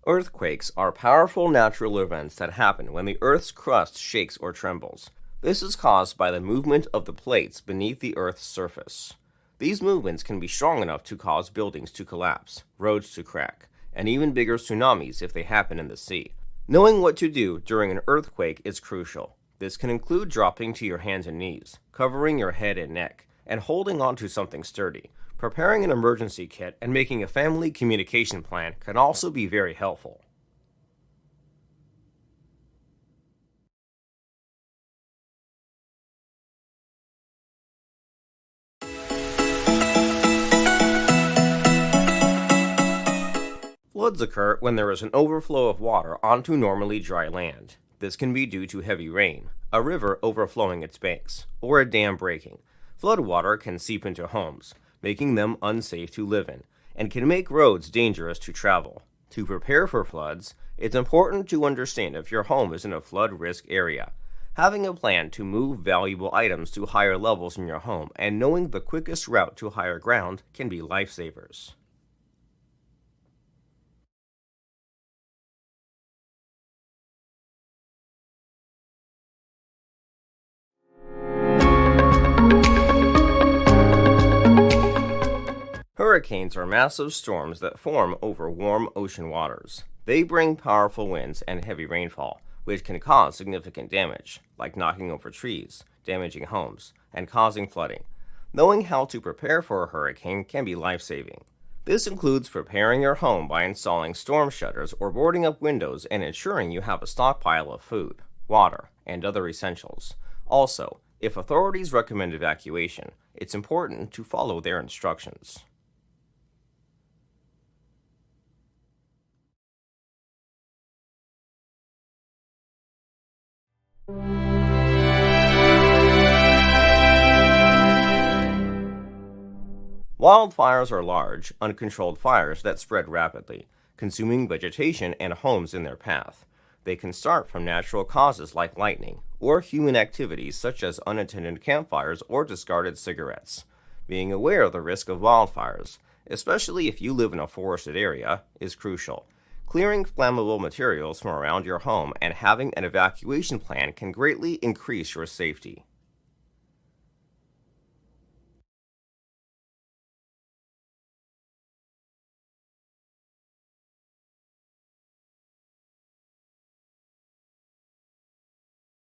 Earthquakes are powerful natural events that happen when the Earth's crust shakes or trembles. This is caused by the movement of the plates beneath the Earth's surface. These movements can be strong enough to cause buildings to collapse, roads to crack, and even bigger tsunamis if they happen in the sea. Knowing what to do during an earthquake is crucial. This can include dropping to your hands and knees, covering your head and neck, and holding onto something sturdy. Preparing an emergency kit and making a family communication plan can also be very helpful. Floods occur when there is an overflow of water onto normally dry land. This can be due to heavy rain, a river overflowing its banks, or a dam breaking. Floodwater can seep into homes, making them unsafe to live in, and can make roads dangerous to travel. To prepare for floods, it's important to understand if your home is in a flood risk area. Having a plan to move valuable items to higher levels in your home and knowing the quickest route to higher ground can be lifesavers. Hurricanes are massive storms that form over warm ocean waters. They bring powerful winds and heavy rainfall, which can cause significant damage, like knocking over trees, damaging homes, and causing flooding. Knowing how to prepare for a hurricane can be life-saving. This includes preparing your home by installing storm shutters or boarding up windows and ensuring you have a stockpile of food, water, and other essentials. Also, if authorities recommend evacuation, it's important to follow their instructions. Wildfires are large, uncontrolled fires that spread rapidly, consuming vegetation and homes in their path. They can start from natural causes like lightning, or human activities such as unattended campfires or discarded cigarettes. Being aware of the risk of wildfires, especially if you live in a forested area, is crucial. Clearing flammable materials from around your home and having an evacuation plan can greatly increase your safety.